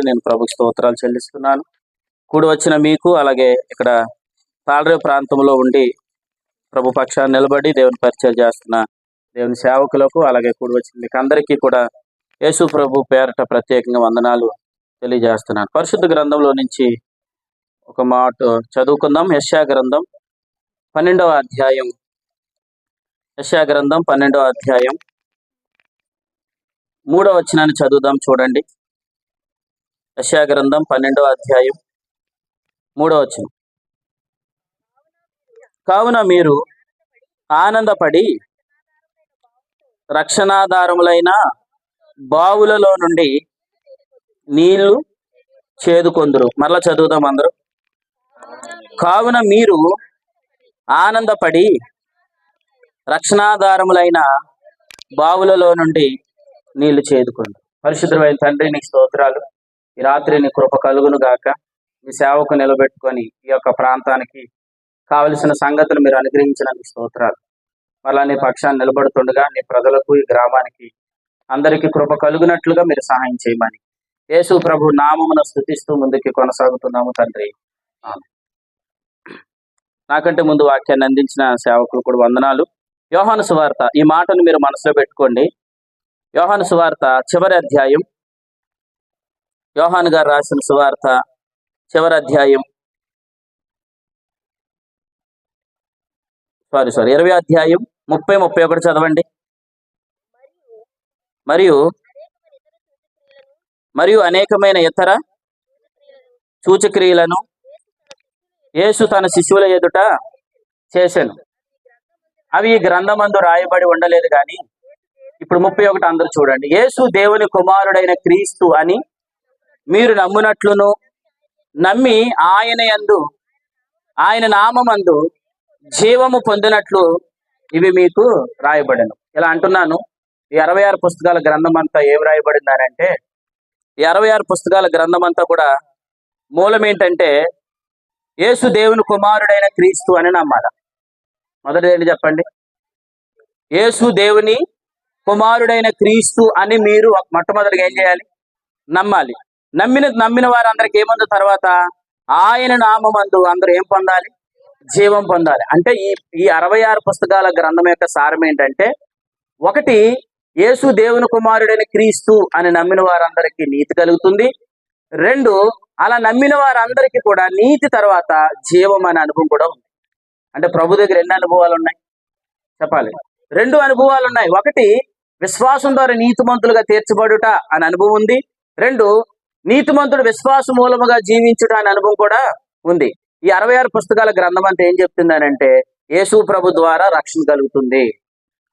నేను ప్రభుకి స్తోత్రాలు చెల్లిస్తున్నాను. కూడి వచ్చిన మీకు, అలాగే ఇక్కడ తాళరేవు ప్రాంతంలో ఉండి ప్రభు పక్షాన్ని నిలబడి దేవుని పరిచయం చేస్తున్న దేవుని సేవకులకు, అలాగే కూడి వచ్చిన మీకు అందరికీ కూడా యేసు ప్రభు పేరట ప్రత్యేకంగా వందనాలు తెలియజేస్తున్నాను. పరిశుద్ధ గ్రంథంలో నుంచి ఒక మాట చదువుకుందాం. యెషయా గ్రంథం 12వ అధ్యాయం. యెషయా గ్రంథం 12వ అధ్యాయం 3వ వచనాన్ని చదువుదాం. చూడండి. యెషయా గ్రంథం 12వ అధ్యాయం 3వ వచనం. కావున మీరు ఆనందపడి రక్షణాధారములైన బావులలో నుండి నీళ్లు చేదుకొందురు. మరలా చదువుదాం అందరూ. కావున మీరు ఆనందపడి రక్షణాధారములైన బావులలో నుండి నీళ్లు చేదుకొందురు. పరిశుద్ధమైన తండ్రి, నీ స్తోత్రాలు. ఈ రాత్రి నీ కృప కలుగును గాక. మీ సేవకు నిలబెట్టుకొని ఈ యొక్క ప్రాంతానికి కావలసిన సంగతులు మీరు అనుగ్రహించిన నీ స్తోత్రాలు. మళ్ళా నీ పక్షాన్ని నిలబడుతుండగా నీ ప్రజలకు, ఈ గ్రామానికి అందరికీ కృప కలుగునట్లుగా మీరు సహాయం చేయమని యేసు ప్రభు నామమున స్తుతిస్తూ ముందుకి కొనసాగుతున్నాము తండ్రి. నాకంటే ముందు వాక్యాన్ని అందించిన సేవకులు కూడా వందనాలు. యోహాను సువార్త, ఈ మాటను మీరు మనసులో పెట్టుకోండి. యోహాను సువార్త చివరి అధ్యాయం, యోహాను గారు రాసిన సువార్త చివరి అధ్యాయం, 20వ అధ్యాయం 30-31 చదవండి. మరియు అనేకమైన ఇతర సూచక్రియలను యేసు తన శిష్యుల ఎదుట చేశాను. అవి ఈ గ్రంథమందు రాయబడి ఉండలేదు కానీ, ఇప్పుడు 31 అందరూ చూడండి. యేసు దేవుని కుమారుడైన క్రీస్తు అని మీరు నమ్మునట్లును, నమ్మి ఆయన నామమందు జీవము పొందినట్లు ఇవి మీకు రాయబడను. ఇలా అంటున్నాను. ఈ 66 పుస్తకాల గ్రంథం అంతా ఏం రాయబడిందనంటే, ఈ 66 పుస్తకాల గ్రంథం అంతా కూడా మూలం ఏంటంటే యేసు దేవుని కుమారుడైన క్రీస్తు అని నమ్మాలి. మొదటిది ఏంటి చెప్పండి? యేసు దేవుని కుమారుడైన క్రీస్తు అని మీరు మొట్టమొదటిగా ఏం చేయాలి? నమ్మాలి. నమ్మిన వారందరికి ఏమందు తర్వాత ఆయన నామమందు అందరూ ఏం పొందాలి? జీవం పొందాలి. అంటే ఈ 66 పుస్తకాల గ్రంథం యొక్క సారం ఏంటంటే, ఒకటి, యేసు దేవుని కుమారుడైన క్రీస్తు అని నమ్మిన వారందరికీ నీతి కలుగుతుంది. 2, అలా నమ్మిన వారందరికీ కూడా నీతి తర్వాత జీవం అనే అనుభవం కూడా ఉంది. అంటే ప్రభు దగ్గర ఎన్ని అనుభవాలు ఉన్నాయి చెప్పాలి? 2 అనుభవాలు ఉన్నాయి. ఒకటి, విశ్వాసం ద్వారా నీతిమంతులుగా తీర్చబడుట అనే అనుభవం ఉంది. 2, నీతిమంతుడు విశ్వాస మూలముగా జీవించుట అనే అనుభవం కూడా ఉంది. ఈ 66 పుస్తకాల గ్రంథం అంతా ఏం చెప్తుందనంటే, యేసు ప్రభు ద్వారా రక్షణ కలుగుతుంది,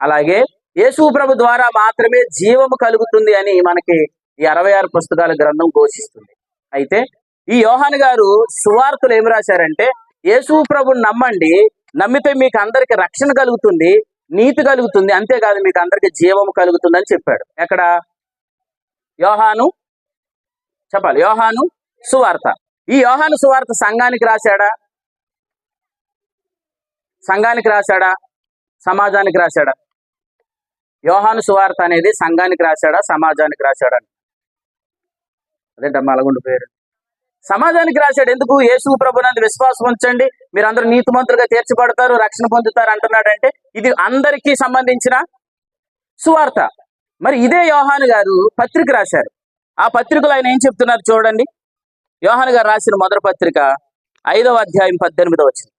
అలాగే యేసు ప్రభు ద్వారా మాత్రమే జీవము కలుగుతుంది అని మనకి ఈ 66 పుస్తకాల గ్రంథం ఘోషిస్తుంది. అయితే ఈ యోహాను గారు సువార్తలు ఏమి రాశారంటే, యేసు ప్రభుని నమ్మండి, నమ్మితే మీకు అందరికి రక్షణ కలుగుతుంది, నీతి కలుగుతుంది, అంతేకాదు మీకు అందరికి జీవము కలుగుతుంది అని చెప్పాడు. ఎక్కడ? యోహాను చెప్పాలి. యోహాను సువార్త. ఈ యోహాను సువార్త సంఘానికి రాశాడా? సమాజానికి రాశాడా? యోహాను సువార్త అనేది సంఘానికి రాశాడా, సమాజానికి రాశాడా? అదేంటమ్మా అలాగుండి పేరు? సమాజానికి రాశాడు. ఎందుకు? యేసు ప్రభునందు విశ్వాసం ఉంచండి, మీరు అందరూ నీతిమంతులుగా తీర్చబడతారు, రక్షణ పొందుతారు అంటున్నాడంటే ఇది అందరికీ సంబంధించిన సువార్త. మరి ఇదే యోహాను గారు పత్రిక రాశారు. ఆ పత్రికలో ఆయన ఏం చెప్తున్నారు చూడండి. యోహాను గారు రాసిన మొదటి పత్రిక 5వ అధ్యాయం 18వ వచనం.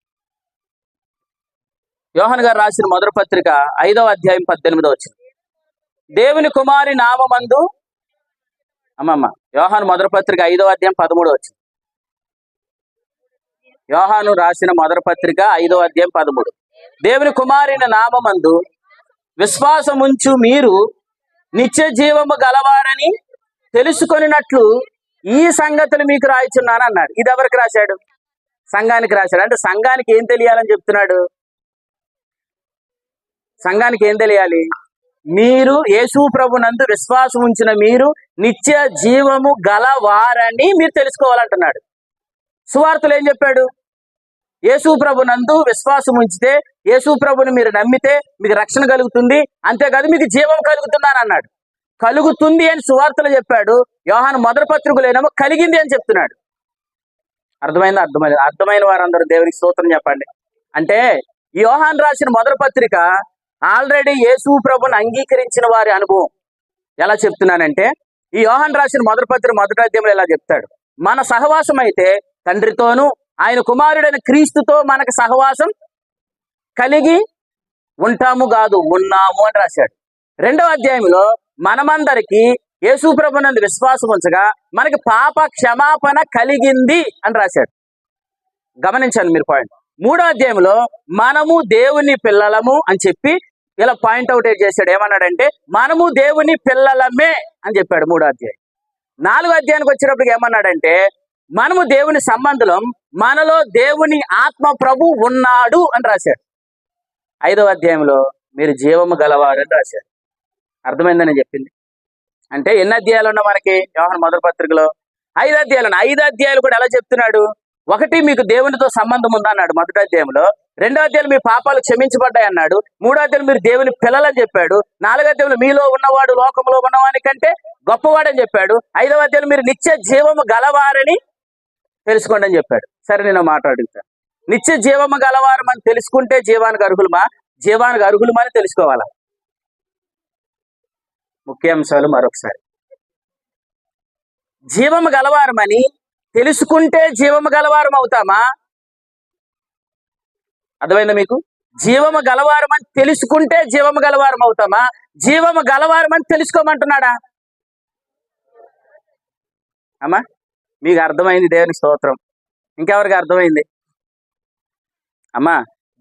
యోహాను గారు రాసిన మొదటి పత్రిక 5వ అధ్యాయం 18వ వచనం. దేవుని కుమారి నామమందు, యోహాను మొదటి పత్రిక 5వ అధ్యాయం 13వ వచనం. యోహాను రాసిన మొదటి పత్రిక 5వ అధ్యాయం 13. దేవుని కుమారుని నామమందు విశ్వాసముంచు మీరు నిత్య జీవము గలవారని తెలుసుకొనినట్లు ఈ సంగతులు మీకు రాయిచున్నాను అన్నాడు. ఇది ఎవరికి రాశాడు? సంఘానికి రాశాడు. అంటే సంఘానికి ఏం తెలియాలని చెప్తున్నాడు? సంఘానికి ఏం తెలియాలి? మీరు యేసు ప్రభునందు విశ్వాసం ఉంచిన మీరు నిత్య జీవము గలవారని మీరు తెలుసుకోవాలంటున్నాడు. సువార్తలు ఏం చెప్పాడు? యేసు ప్రభునందు విశ్వాసం ఉంచితే, యేసు ప్రభుని మీరు నమ్మితే మీకు రక్షణ కలుగుతుంది, అంతేకాదు మీకు జీవం కలుగుతుందని అన్నాడు. కలుగుతుంది అని సువార్తలు చెప్పాడు. యోహాను మొదటి పత్రికలేనేమో కలిగింది అని చెప్తున్నాడు. అర్థమైందా? అర్థమైన వారందరూ దేవునికి స్తోత్రం చెప్పండి. అంటే ఈ యోహాను రాసిన మొదటి పత్రిక ఆల్రెడీ యేసు ప్రభుని అంగీకరించిన వారి అనుభవం. ఎలా చెప్తున్నానంటే, ఈ యోహాను రాసిన మొదటి పత్రిక మొదటి అధ్యాయంలో ఇలా చెప్తాడు, మన సహవాసం అయితే తండ్రితోనూ ఆయన కుమారుడైన క్రీస్తుతో మనకు సహవాసం కలిగి ఉంటాము కాదు, ఉన్నాము అని రాశాడు. రెండవ అధ్యాయంలో మనమందరికి యేసు ప్రభునందు విశ్వాసం ఉంచగా మనకి పాప క్షమాపణ కలిగింది అని రాశాడు. గమనించండి మీరు పాయింట్. మూడో అధ్యాయంలో మనము దేవుని పిల్లలము అని చెప్పి ఇలా పాయింట్అవుట్ చేశాడు. ఏమన్నాడంటే మనము దేవుని పిల్లలమే అని చెప్పాడు మూడో అధ్యాయం. నాలుగో అధ్యాయానికి వచ్చినప్పటికి ఏమన్నాడంటే మనము దేవుని సంబంధులం, మనలో దేవుని ఆత్మ ప్రభు ఉన్నాడు అని రాశాడు. ఐదవ అధ్యాయంలో మీరు జీవము గలవారని రాశాడు. అర్థమైందని చెప్పింది. అంటే ఎన్ని అధ్యాయాలు ఉన్నా మనకి యోహాను మొదటి పత్రికలో? 5 అధ్యాయాలు. 5 అధ్యాయాలు కూడా ఎలా చెప్తున్నాడు? ఒకటి, మీకు దేవునితో సంబంధం ఉందన్నాడు మొదటి అధ్యాయంలో. రెండో అధ్యాయులు మీ పాపాలు క్షమించబడ్డాయి అన్నాడు. మూడో అధ్యాయులు మీరు దేవుని పిల్లలని చెప్పాడు. 4వ అధ్యాయంలో మీలో ఉన్నవాడు లోకంలో ఉన్నవాని కంటే గొప్పవాడని చెప్పాడు. 5వ అధ్యాయంలో మీరు నిత్య జీవము గలవారని తెలుసుకోండి అని చెప్పాడు. సరే, నేను మాట్లాడుతాను. నిత్య జీవము గలవారం అని తెలుసుకుంటే జీవానికి అర్హులమా, జీవానికి అర్హులమా అని తెలుసుకోవాలా? ముఖ్య అంశాలు మరొకసారి. జీవము గలవారమని తెలుసుకుంటే జీవము గలవారం అవుతామా? అర్థమైందా మీకు? జీవము గలవారం అని తెలుసుకుంటే జీవము గలవారం అవుతామా? జీవము గలవారం అని తెలుసుకోమంటున్నాడా? అమ్మా, మీకు అర్థమైంది? దేవుని స్తోత్రం. ఇంకెవరికి అర్థమైంది? అమ్మా,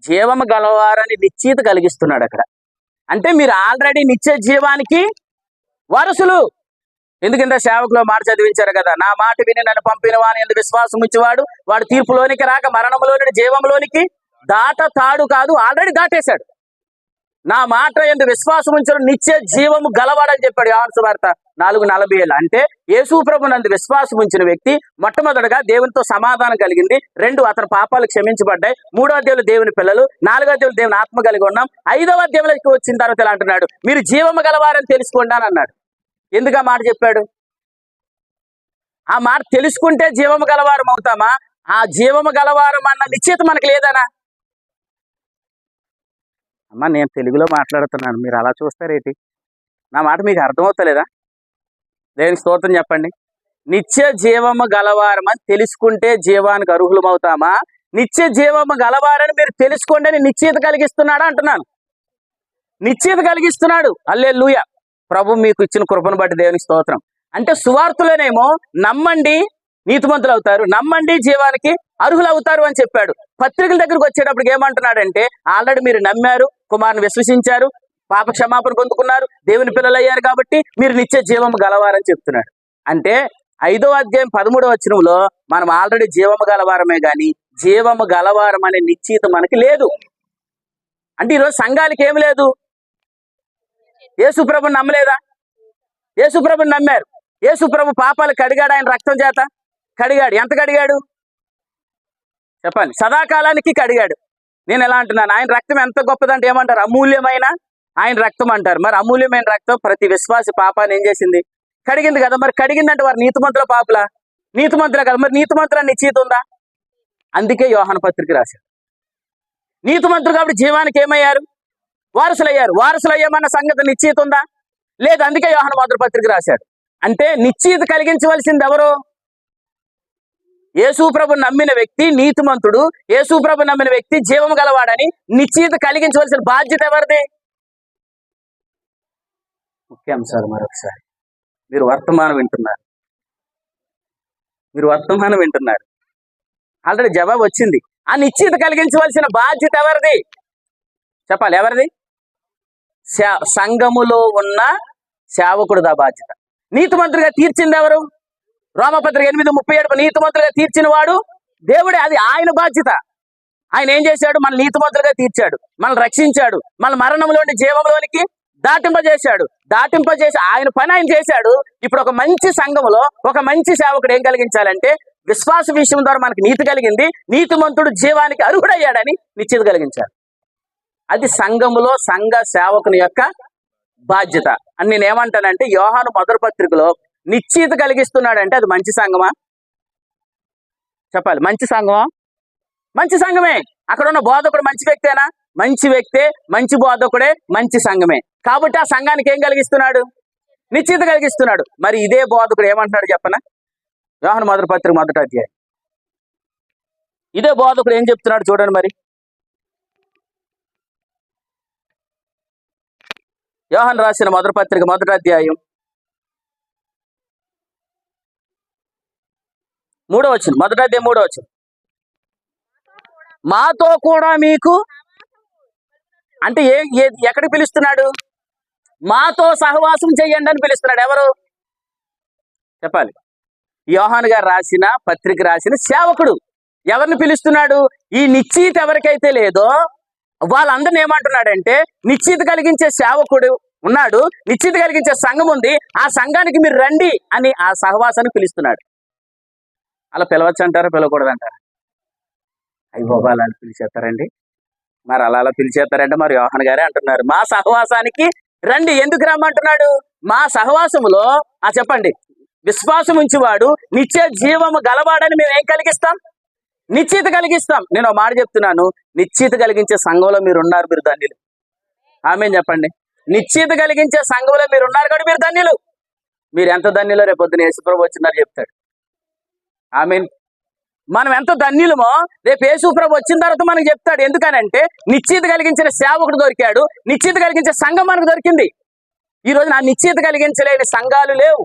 జీవము గలవారని నిశ్చయిత కలిగిస్తున్నాడు అక్కడ. అంటే మీరు ఆల్రెడీ నిత్య జీవానికి వారసులు. ఎందుకంటే సేవకులో మాట చదివించారు కదా, నా మాట విని నన్ను పంపిన వాని యందు విశ్వాసం ఉంచేవాడు వాడు తీర్పులోనికి రాక మరణంలోని జీవంలోనికి దాటతాడు కాదు, ఆల్రెడీ దాటేశాడు. నా మాట యందు విశ్వాసం ఉంచడం నిత్య జీవము గలవాడని చెప్పాడు యోహాను సువార్త 4:47. అంటే యేసు ప్రభు నందు విశ్వాసం ఉంచిన వ్యక్తి మొట్టమొదటిగా దేవునితో సమాధానం కలిగింది. 2, అతని పాపాలు క్షమించబడ్డాయి. 3వ అధ్యాయంలో దేవుని పిల్లలు. 4వ అధ్యాయంలో దేవుని ఆత్మ కలిగి ఉన్నాం. 5వ అధ్యాయంలోకి వచ్చిన తర్వాత ఇలా అంటున్నాడు, మీరు జీవము గలవారని తెలుసుకోండి అని అన్నాడు. ఎందుకు ఆ మాట చెప్పాడు? ఆ మాట తెలుసుకుంటే జీవము గలవారం అవుతామా? ఆ జీవము గలవారం అన్న నిశ్చయిత మనకు లేదనా? అమ్మా, నేను తెలుగులో మాట్లాడుతున్నాను, మీరు అలా చూస్తారేంటి? నా మాట మీకు అర్థమవుతలేదా? దేవునికి స్తోత్రం చెప్పండి. నిత్య జీవము గలవారం అని తెలుసుకుంటే జీవానికి అర్హులం అవుతామా? నిత్య జీవము గలవారని మీరు తెలుసుకోండి అని నిశ్చయిత కలిగిస్తున్నాడా అంటున్నాను. నిశ్చయిత కలిగిస్తున్నాడు. హల్లెలూయా. ప్రభు మీకు ఇచ్చిన కృపను బట్టి దేవునికి స్తోత్రం. అంటే సువార్తలోనేమో నమ్మండి నీతిమంతులు అవుతారు, నమ్మండి జీవానికి అర్హులు అవుతారు అని చెప్పాడు. పత్రికల దగ్గరకు వచ్చేటప్పటికి ఏమంటున్నాడంటే ఆల్రెడీ మీరు నమ్మారు, కుమారుని విశ్వసించారు, పాప క్షమాపణ పొందుకున్నారు, దేవుని పిల్లలు అయ్యారు కాబట్టి మీరు నిత్య జీవము గలవారని చెప్తున్నాడు. అంటే 5వ అధ్యాయం 13వ వచనంలో మనం ఆల్రెడీ జీవము గలవారమే కానీ జీవము గలవారం అనే నిశ్చయిత మనకి లేదు. అంటే ఈరోజు సంఘాలకి ఏమి లేదు? యేసు ప్రభుని నమ్మలేదా? యేసు ప్రభుని నమ్మారు. యేసు ప్రభు పాపాలు కడిగాడు ఆయన రక్తం చేత. కడిగాడు. ఎంత కడిగాడు చెప్పండి? సదాకాలానికి కడిగాడు. నేను ఎలా అంటున్నాను, ఆయన రక్తం ఎంత గొప్పదంటే ఏమంటారు? అమూల్యమైన ఆయన రక్తం అంటారు. మరి అమూల్యమైన రక్తం ప్రతి విశ్వాసి పాపాన్ని ఏం చేసింది? కడిగింది కదా. మరి కడిగిందంటే వారు నీతిమంతుల పాపలా? నీతిమంతులే కదా. మరి నీతిమంతుల నిశ్చయిత ఉందా? అందుకే యోహాను పత్రిక రాశారు. నీతిమంతులు కాబట్టి జీవానికి ఏమయ్యారు? వారసులయ్యారు. వారసులయ్యామన్న సంగతి నిశ్చయిత ఉందా? లేదు. అందుకే యోహాను మొదటి పత్రిక రాశాడు. అంటే నిశ్చయిత కలిగించవలసింది ఎవరు? యేసు ప్రభు నమ్మిన వ్యక్తి నీతిమంతుడు, యేసు ప్రభు నమ్మిన వ్యక్తి జీవము గలవాడని నిశ్చయిత కలిగించవలసిన బాధ్యత ఎవరిది? ముఖ్య అంశాలు మరొకసారి. మీరు వర్తమానం వింటున్నారు. ఆల్రెడీ జవాబు వచ్చింది. ఆ నిశ్చయిత కలిగించవలసిన బాధ్యత ఎవరిది చెప్పాలి? ఎవరిది? సంఘములో ఉన్న సేవకుడుదా బాధ్యత. నీతిమంతుడిగా తీర్చింది ఎవరు? రోమపత్రిక 8:37 నీతిమంతులుగా తీర్చిన వాడు దేవుడే. అది ఆయన బాధ్యత. ఆయన ఏం చేశాడు? మన నీతిమంతులుగా తీర్చాడు, మనల్ని రక్షించాడు, మన మరణంలోని జీవంలోనికి దాటింపజేసి ఆయన పని ఆయన చేశాడు. ఇప్పుడు ఒక మంచి సంఘములో ఒక మంచి సేవకుడు ఏం కలిగించాలంటే విశ్వాస విషయం ద్వారా మనకి నీతి కలిగింది, నీతిమంతుడు జీవానికి అర్హుడయ్యాడని నిశ్చయిత కలిగించాలి. అది సంఘములో సంఘ సేవకుని యొక్క బాధ్యత అని నేను ఏమంటానంటే, యోహాను మొదటి పత్రికలో నిశ్చయిత కలిగిస్తున్నాడంటే అది మంచి సంఘమా? చెప్పాలి. మంచి సంఘమా? మంచి సంఘమే. అక్కడ ఉన్న బోధకుడు మంచి వ్యక్తేనా? మంచి వ్యక్తే, మంచి బోధకుడే, మంచి సంఘమే. కాబట్టి ఆ సంఘానికి ఏం కలిగిస్తున్నాడు? నిశ్చయిత కలిగిస్తున్నాడు. మరి ఇదే బోధకుడు ఏమంటున్నాడు చెప్పనా? యోహాను మొదటి పత్రిక మొదటి అధ్యాయం ఇదే బోధకుడు ఏం చెప్తున్నాడు చూడండి. మరి యోహాను రాసిన మొదటి పత్రిక మొదటి అధ్యాయం 3వ వచనం, మొదటి అధ్యాయం 3వ వచనం. మాతో కూడా మీకు అంటే ఎక్కడికి పిలుస్తున్నాడు? మాతో సహవాసం చెయ్యండి అని పిలుస్తున్నాడు. ఎవరు చెప్పాలి? యోహాను గారు రాసిన పత్రిక రాసిన సేవకుడు ఎవరిని పిలుస్తున్నాడు? ఈ నిశ్చయిత ఎవరికైతే లేదో వాళ్ళందరిని ఏమంటున్నాడంటే, నిశ్చయిత కలిగించే సేవకుడు ఉన్నాడు, నిశ్చయిత కలిగించే సంఘం ఉంది, ఆ సంఘానికి మీరు రండి అని ఆ సహవాసాన్ని పిలుస్తున్నాడు. అలా పిలవచ్చు అంటారా, పిలవకూడదంటారా? అయ్యి బాబా అలా పిలిచేస్తారండి. మరి అలా పిలిచేస్తారంటే మరి యోహాను గారే అంటున్నారు, మా సహవాసానికి రండి. ఎందుకు రమ్మంటున్నాడు? మా సహవాసములో చెప్పండి, విశ్వాసం ఉంచివాడు నిత్య జీవము గలవాడని మేము ఏం కలిగిస్తాం? నిశ్చయిత కలిగిస్తాం. నేను ఒక మాట చెప్తున్నాను, నిశ్చయిత కలిగించే సంఘంలో మీరు ఉన్నారు, మీరు ధన్యులు. ఆమేన్ చెప్పండి. నిశ్చయిత కలిగించే సంఘంలో మీరు ఉన్నారు కాబట్టి మీరు ధన్యులు. మీరు ఎంత ధన్యులో రేపొద్దున యేసుప్రభు వచ్చిందని చెప్తాడు. ఆమేన్. మనం ఎంత ధన్యులమో రేపు యేసుప్రభు వచ్చిన తర్వాత మనకు చెప్తాడు. ఎందుకనంటే నిశ్చయిత కలిగించిన సేవకుడు దొరికాడు, నిశ్చయిత కలిగించే సంఘం మనకు దొరికింది. ఈ రోజు నా నిశ్చయిత కలిగించలేని సంఘాలు లేవు.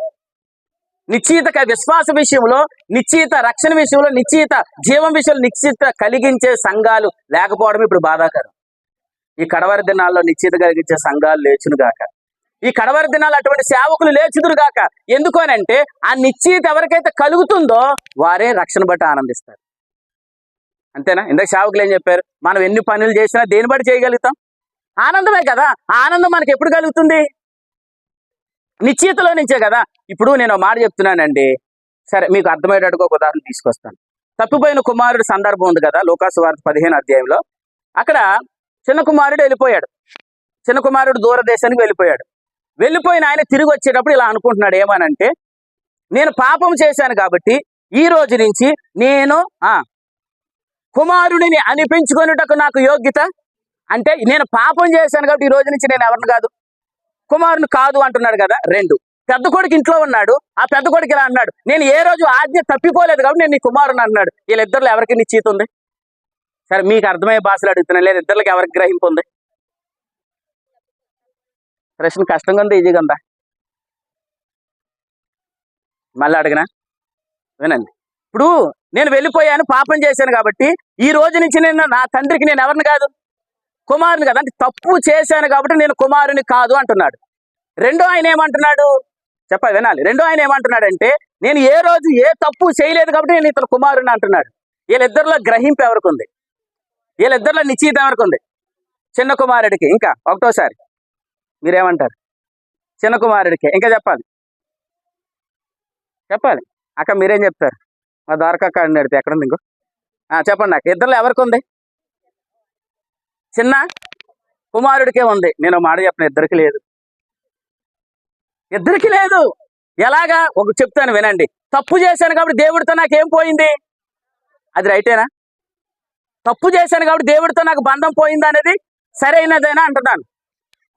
నిశ్చయిత విశ్వాస విషయంలో, నిశ్చయిత రక్షణ విషయంలో, నిశ్చయిత జీవం విషయంలో నిశ్చయిత కలిగించే సంఘాలు లేకపోవడం ఇప్పుడు బాధాకరం. ఈ కడవరి దినాల్లో నిశ్చయిత కలిగించే సంఘాలు లేచును గాక. ఈ కడవరి దినాలు అటువంటి సేవకులు లేచుదురు గాక. ఎందుకు అనంటే ఆ నిశ్చయిత ఎవరికైతే కలుగుతుందో వారే రక్షణ బట్టి ఆనందిస్తారు. అంతేనా? ఇందాక సేవకులు ఏం చెప్పారు? మనం ఎన్ని పనులు చేసినా దేని బట్టి చేయగలుగుతాం? ఆనందమే కదా. ఆ ఆనందం మనకి ఎప్పుడు కలుగుతుంది? నిశ్చయితలో నుంచే కదా. ఇప్పుడు నేను మాట చెప్తున్నానండి, సరే మీకు అర్థమయ్యేటట్టుగా ఒక ఉదాహరణ తీసుకొస్తాను. తప్పిపోయిన కుమారుడు సందర్భం ఉంది కదా, లూకాసు వార్త 15వ అధ్యాయంలో. అక్కడ చిన్న కుమారుడు వెళ్ళిపోయాడు. చిన్న కుమారుడు దూరదేశానికి వెళ్ళిపోయిన ఆయన తిరిగి వచ్చేటప్పుడు ఇలా అనుకుంటున్నాడు, ఏమనంటే, నేను పాపం చేశాను కాబట్టి ఈ రోజు నుంచి నేను కుమారుడిని అనిపించుకొనుటకు నాకు యోగ్యత. అంటే నేను పాపం చేశాను కాబట్టి ఈ రోజు నుంచి నేను ఎవరిని కాదు, కుమారుని కాదు అంటున్నాడు కదా. 2, పెద్ద కొడుకు ఇంట్లో ఉన్నాడు. ఆ పెద్ద కొడుకు ఇలా అన్నాడు, నేను ఏ రోజు ఆజ్ఞ తప్పిపోలేదు కాబట్టి నేను నీ కుమారుని అన్నాడు. వీళ్ళిద్దరిలో ఎవరికి నిశ్చయిత ఉంది? సరే మీకు అర్థమయ్యే భాషలు అడుగుతున్నాను, లేదు ఇద్దరికి ఎవరికి గ్రహింపు ఉంది? ప్రశ్న కష్టంగా ఉందా, ఈజీగా ఉందా? మళ్ళీ అడిగినా వినండి. ఇప్పుడు నేను వెళ్ళిపోయాను, పాపం చేశాను కాబట్టి ఈ రోజు నుంచి నేను నా తండ్రికి నేను ఎవరిని కాదు, కుమారుని కదా. అంటే తప్పు చేశాను కాబట్టి నేను కుమారుని కాదు అంటున్నాడు. రెండో ఆయన ఏమంటున్నాడు చెప్పాలి, వినాలి. రెండో ఆయన ఏమంటున్నాడంటే, నేను ఏ రోజు ఏ తప్పు చేయలేదు కాబట్టి నేను ఇతను కుమారుని అంటున్నాడు. వీళ్ళిద్దరిలో గ్రహింపు ఎవరికి ఉంది? వీళ్ళిద్దరిలో నిశ్చయిత ఎవరికి ఉంది? చిన్న కుమారుడికి. ఇంకా ఒకటోసారి మీరేమంటారు? చిన్న కుమారుడికి. ఇంకా చెప్పాలి అక్క, మీరేం చెప్తారు? మా ద్వారకక్క అని అడిగితే ఎక్కడుంది ఇంకో చెప్పండి నాకు. ఇద్దరిలో ఎవరికి ఉంది? చిన్న కుమారుడికే ఉంది. నేను మాట చెప్పిన, ఇద్దరికి లేదు. ఎలాగా? ఒక చెప్తాను వినండి. తప్పు చేశాను కాబట్టి దేవుడితో నాకేం పోయింది? అది రైటేనా? తప్పు చేశాను కాబట్టి దేవుడితో నాకు బంధం పోయింది అనేది సరైనదేనా అంటున్నాను.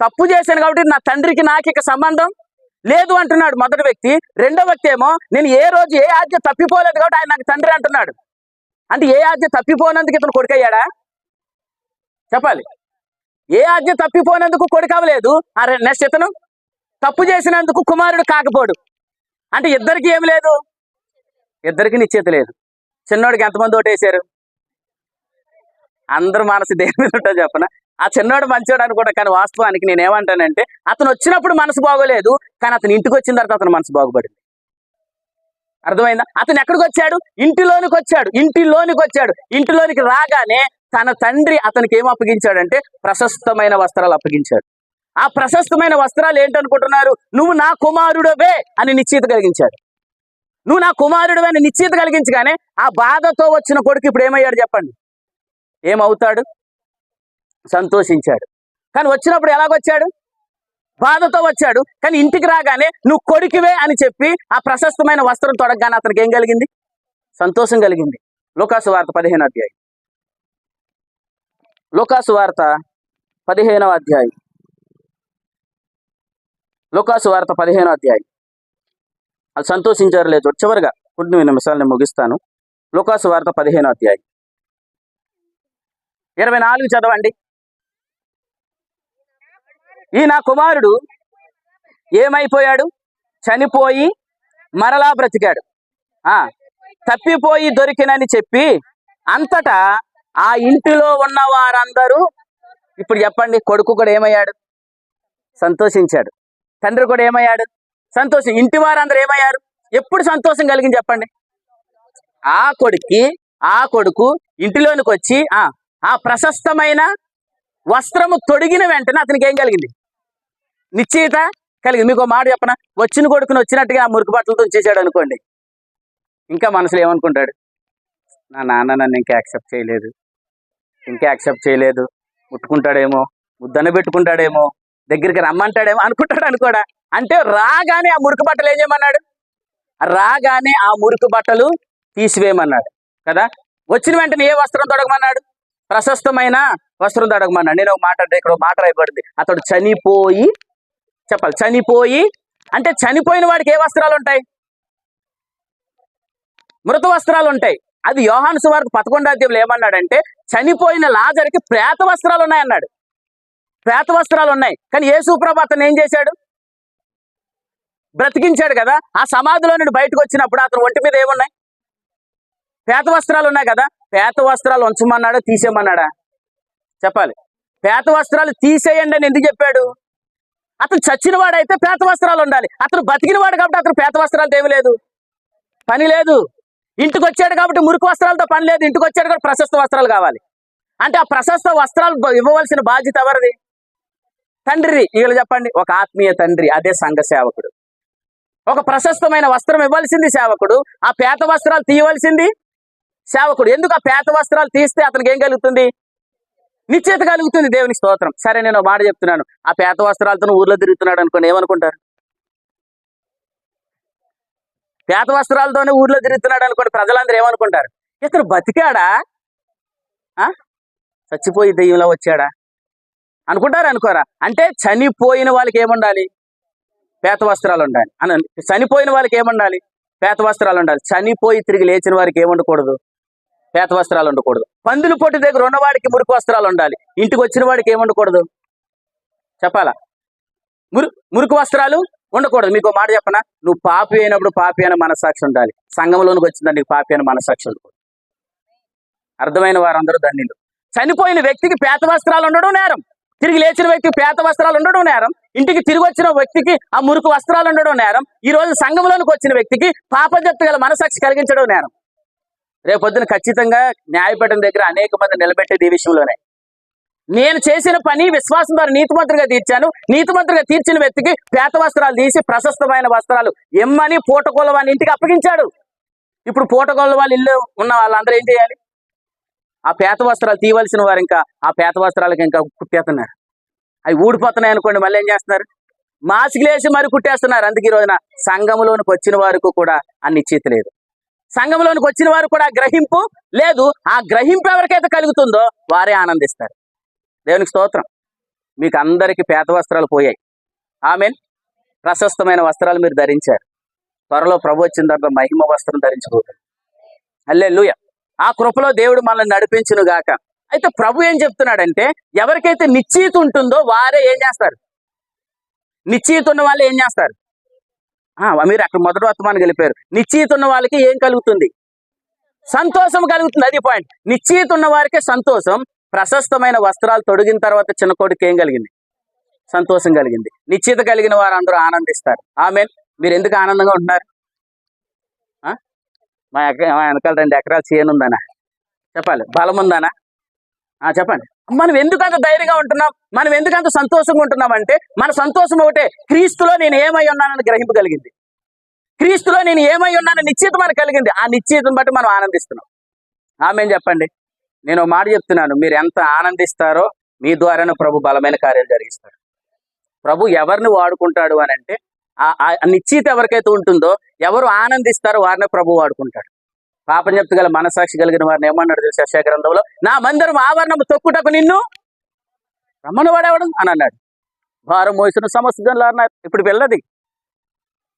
తప్పు చేశాను కాబట్టి నా తండ్రికి నాకు ఇక సంబంధం లేదు అంటున్నాడు మొదటి వ్యక్తి. రెండో వ్యక్తి ఏమో, నేను ఏ రోజు ఏ ఆజ్ఞ తప్పిపోలేదు కాబట్టి ఆయన నాకు తండ్రి అంటున్నాడు. అంటే ఏ ఆజ్ఞ తప్పిపోయినందుకు ఇతను కొడుకయ్యాడా? చెప్పాలి. ఏ ఆజ్ఞ తప్పిపోయినందుకు కొడుకు అవ్వలేదు. నెక్స్ట్ ఇతను తప్పు చేసినందుకు కుమారుడు కాకపోడు. అంటే ఇద్దరికి ఏమి లేదు, ఇద్దరికి నిశ్చయిత లేదు. చిన్నోడికి ఎంతమంది ఓటేశారు? అందరూ మనసు దేని మీద ఉంటుందో చెప్పన. ఆ చిన్నోడు మంచోడు అనుకుంటా, కానీ వాస్తవానికి నేనేమంటానంటే, అతను వచ్చినప్పుడు మనసు బాగోలేదు, కానీ అతను ఇంటికి వచ్చిన తర్వాత అతను మనసు బాగుపడింది. అర్థమైందా? అతను ఎక్కడికి వచ్చాడు? ఇంటిలోనికి వచ్చాడు. ఇంటిలోనికి రాగానే తన తండ్రి అతనికి ఏం అప్పగించాడంటే ప్రశస్తమైన వస్త్రాలు అప్పగించాడు. ఆ ప్రశస్తమైన వస్త్రాలు ఏంటనుకుంటున్నారు? నువ్వు నా కుమారుడవే అని నిశ్చయిత కలిగించాడు. నువ్వు నా కుమారుడవే అని నిశ్చయిత కలిగించగానే ఆ బాధతో వచ్చిన కొడుకు ఇప్పుడు ఏమయ్యాడు చెప్పండి? ఏమవుతాడు? సంతోషించాడు. కానీ వచ్చినప్పుడు ఎలాగొచ్చాడు? బాధతో వచ్చాడు. కానీ ఇంటికి రాగానే నువ్వు కొడుకువే అని చెప్పి ఆ ప్రశస్తమైన వస్త్రం తొడగగానే అతనికి ఏం కలిగింది? సంతోషం కలిగింది. లూకాసు వార్త 15వ అధ్యాయం. లూకాసు వార్త 15వ అధ్యాయం. లూకాసు వార్త 15వ అధ్యాయం. అది సంతోషించారు లేదు చివరిగా కొన్ని నిమిషాలు నేను ముగిస్తాను. లూకాసు వార్త 15వ అధ్యాయం 24 చదవండి. ఈ నా కుమారుడు ఏమైపోయాడు? చనిపోయి మరలా బ్రతికాడు, తప్పిపోయి దొరికినని చెప్పి అంతటా ఆ ఇంటిలో ఉన్న వారందరూ, ఇప్పుడు చెప్పండి, కొడుకు కూడా ఏమయ్యాడు? సంతోషించాడు. తండ్రి కూడా ఏమయ్యాడు? సంతోషం. ఇంటి వారందరూ ఏమయ్యారు? ఎప్పుడు సంతోషం కలిగింది చెప్పండి? ఆ కొడుకు ఇంటిలోనికి వచ్చి ఆ ప్రశస్తమైన వస్త్రము తొడిగిన వెంటనే అతనికి ఏం కలిగింది? నిశ్చయిత కలిగింది. మీకు మాట చెప్పనా, వచ్చిన కొడుకుని వచ్చినట్టుగా ఆ మురికి బట్టలతో చేశాడు అనుకోండి, ఇంకా మనసులో ఏమనుకుంటాడు? నా నాన్న నన్ను ఇంకా యాక్సెప్ట్ చేయలేదు, ముట్టుకుంటాడేమో, ముద్దన పెట్టుకుంటాడేమో, దగ్గరికి రమ్మంటాడేమో అనుకుంటాడు అనుకోడా? అంటే రాగానే ఆ మురికి బట్టలు ఏం చేయమన్నాడు? రాగానే ఆ మురికి బట్టలు తీసివేయమన్నాడు కదా. వచ్చిన వెంటనే ఏ వస్త్రం తొడగమన్నాడు? ప్రశస్తమైన వస్త్రం తొడగమన్నాడు. నేను ఒక మాట అంటే ఇక్కడ మాట రాయబడింది, అతడు చనిపోయి, చెప్పాలి, చనిపోయి అంటే చనిపోయిన వాడికి ఏ వస్త్రాలు ఉంటాయి? మృత వస్త్రాలు ఉంటాయి. అది యోహాను సువార్త 11వ అధ్యాయంలో ఏమన్నాడంటే, చనిపోయిన లాజరుకి ప్రేత వస్త్రాలు ఉన్నాయన్నాడు. ప్రేత వస్త్రాలు ఉన్నాయి. కానీ యేసుప్రభు అతను ఏం చేశాడు? బ్రతికించాడు కదా. ఆ సమాధిలో నుండి బయటకు వచ్చినప్పుడు అతను ఒంటి మీద ఏమున్నాయి? పేత వస్త్రాలు ఉన్నాయి కదా. పేత వస్త్రాలు ఉంచమన్నాడా, తీసేయమన్నాడా? చెప్పాలి. పేత వస్త్రాలు తీసేయండి అని ఎందుకు చెప్పాడు? అతను చచ్చిన వాడైతే పేత వస్త్రాలు ఉండాలి. అతను బతికిన వాడు కాబట్టి అతను పేత వస్త్రాలతో ఏమి లేదు, పని లేదు. ఇంటికి వచ్చాడు కాబట్టి మురికి వస్త్రాలతో పని లేదు. ఇంటికి వచ్చాడు కాబట్టి ప్రశస్త వస్త్రాలు కావాలి. అంటే ఆ ప్రశస్త వస్త్రాలు ఇవ్వవలసిన బాధ్యత ఎవరిది? తండ్రి. వీళ్ళు చెప్పండి, ఒక ఆత్మీయ తండ్రి, అదే సంఘ సేవకుడు. ఒక ప్రశస్తమైన వస్త్రం ఇవ్వాల్సింది సేవకుడు, ఆ పేత వస్త్రాలు తీయవలసింది సేవకుడు. ఎందుకు? ఆ పేత వస్త్రాలు తీస్తే అతనికి ఏం కలుగుతుంది? నిశ్చయిత కలుగుతుంది. దేవునికి స్తోత్రం. సరే, నేను మాట చెప్తున్నాను, ఆ పేత వస్త్రాలతో ఊర్లో తిరుగుతున్నాడు అనుకోండి, ఏమనుకుంటారు? పేత వస్త్రాలతోనే ఊర్లో తిరుగుతున్నాడు అనుకోండి, ప్రజలందరూ ఏమనుకుంటారు? ఇతను బతికాడా, చచ్చిపోయి దెయ్యంలో వచ్చాడా అనుకుంటారు అనుకోరా? అంటే చనిపోయిన వాళ్ళకి ఏముండాలి? పేత వస్త్రాలు ఉండాలి. చనిపోయిన వాళ్ళకి ఏముండాలి? పేత వస్త్రాలు ఉండాలి. చనిపోయి తిరిగి లేచిన వారికి ఏముండకూడదు? పేత వస్త్రాలు ఉండకూడదు. పందులు పొట్టు దగ్గర ఉన్నవాడికి మురికి వస్త్రాలు ఉండాలి. ఇంటికి వచ్చిన వాడికి ఏముండకూడదు? చెప్పాలా? మురికి వస్త్రాలు ఉండకూడదు. మీకు మాట చెప్పనా, నువ్వు పాపి అయినప్పుడు పాపి అయిన మనస్సాక్షి ఉండాలి. సంఘంలోనికి వచ్చిందని నీకు పాపి అయిన మనస్సాక్షి ఉండకూడదు. అర్థమైన వారందరూ ధన్యులు. చనిపోయిన వ్యక్తికి పేత వస్త్రాలు ఉండడం నేరం. తిరిగి లేచిన వ్యక్తికి పేత వస్త్రాలు ఉండడం నేరం. ఇంటికి తిరిగి వచ్చిన వ్యక్తికి ఆ మురికి వస్త్రాలు ఉండడం నేరం. ఈ రోజు సంఘంలోనికి వచ్చిన వ్యక్తికి పాపజప్తి గల మనసాక్షి కలిగించడం నేరం. రేపొద్దున ఖచ్చితంగా న్యాయపీఠం దగ్గర అనేక మంది నిలబెట్టేది ఈ విషయంలోనే. నేను చేసిన పని విశ్వాసం ద్వారా నీతిమంతుడిగా తీర్చాను. నీతిమంతుడిగా తీర్చిన వ్యక్తికి పేత వస్త్రాలు తీసి ప్రశస్తమైన వస్త్రాలు ఎమ్మని పూటకోళ్ళ వాళ్ళ ఇంటికి అప్పగించాడు. ఇప్పుడు పూటకోళ్ళ వాళ్ళ ఇల్లు ఉన్న వాళ్ళందరూ ఏం చేయాలి? ఆ పేత వస్త్రాలు తీయవలసిన వారు ఇంకా ఆ పేత వస్త్రాలకు ఇంకా కుట్టేస్తున్నారు. అవి ఊడిపోతున్నాయి అనుకోండి, మళ్ళీ ఏం చేస్తున్నారు? మాసికలేసి మరి కుట్టేస్తున్నారు. అందుకే ఈ రోజున సంఘంలోనికి వచ్చిన వారికి కూడా ఆ నిశ్చిత లేదు. సంఘంలోనికి వచ్చిన వారు కూడా గ్రహింపు లేదు. ఆ గ్రహింపు ఎవరికైతే కలుగుతుందో వారే ఆనందిస్తారు. దేవునికి స్తోత్రం. మీకు అందరికీ పేత వస్త్రాలు పోయాయి. ఆమేన్. ప్రశస్తమైన వస్త్రాలు మీరు ధరించారు. త్వరలో ప్రభు వచ్చిన తర్వాత మహిమ వస్త్రం ధరించబోతారు. హల్లెలూయా. ఆ కృపలో దేవుడు మనల్ని నడిపించును గాక. అయితే ప్రభు ఏం చెప్తున్నాడంటే, ఎవరికైతే నిశ్చయిత ఉంటుందో వారే ఏం చేస్తారు? నిశ్చయిత ఉన్న వాళ్ళు ఏం చేస్తారు? మీరు అక్కడ మొదటి వర్తమానం గెలిపారు. నిశ్చయిత ఉన్న వాళ్ళకి ఏం కలుగుతుంది? సంతోషం కలుగుతుంది. అది పాయింట్. నిశ్చయిత ఉన్న వారికి సంతోషం. ప్రశస్తమైన వస్త్రాలు తొడిగిన తర్వాత చిన్న కొడుకు ఏం కలిగింది? సంతోషం కలిగింది. నిశ్చయిత కలిగిన వారు అందరూ ఆనందిస్తారు. ఆమేన్. మీరు ఎందుకు ఆనందంగా ఉంటున్నారు? మా వెనకాల 2 ఎకరాలు చేను ఉందనా? చెప్పాలి. బలం ఉందనా? చెప్పండి. మనం ఎందుకు అంత ధైర్యంగా ఉంటున్నాం? మనం ఎందుకు అంత సంతోషంగా ఉంటున్నాం అంటే, మన సంతోషం ఒకటే, క్రీస్తులో నేను ఏమై ఉన్నానని గ్రహింపు కలిగింది. క్రీస్తులో నేను ఏమై ఉన్నానని నిశ్చయిత మనకు కలిగింది. ఆ నిశ్చయితను బట్టి మనం ఆనందిస్తున్నాం. ఆమేన్ చెప్పండి. నేను మాట చెప్తున్నాను, మీరు ఎంత ఆనందిస్తారో మీ ద్వారానే ప్రభు బలమైన కార్యాలు జరిగిస్తారు. ప్రభు ఎవరిని వాడుకుంటాడు అని అంటే ఆ నిశ్చిత ఎవరికైతే ఉంటుందో, ఎవరు ఆనందిస్తారో వారినే ప్రభు వాడుకుంటాడు. పాపజ్ఞప్తి గల మనసాక్షి కలిగిన వారిని ఏమన్నాడు తెలుసు యెషయా గ్రంథంలో? నా మందిరం ఆవరణము తొక్కుటకు నిన్ను రమ్మను వాడేవాడు అని అన్నాడు. భారం మోసిన సమస్త జనులు అన్నారు. ఇప్పుడు వెళ్ళది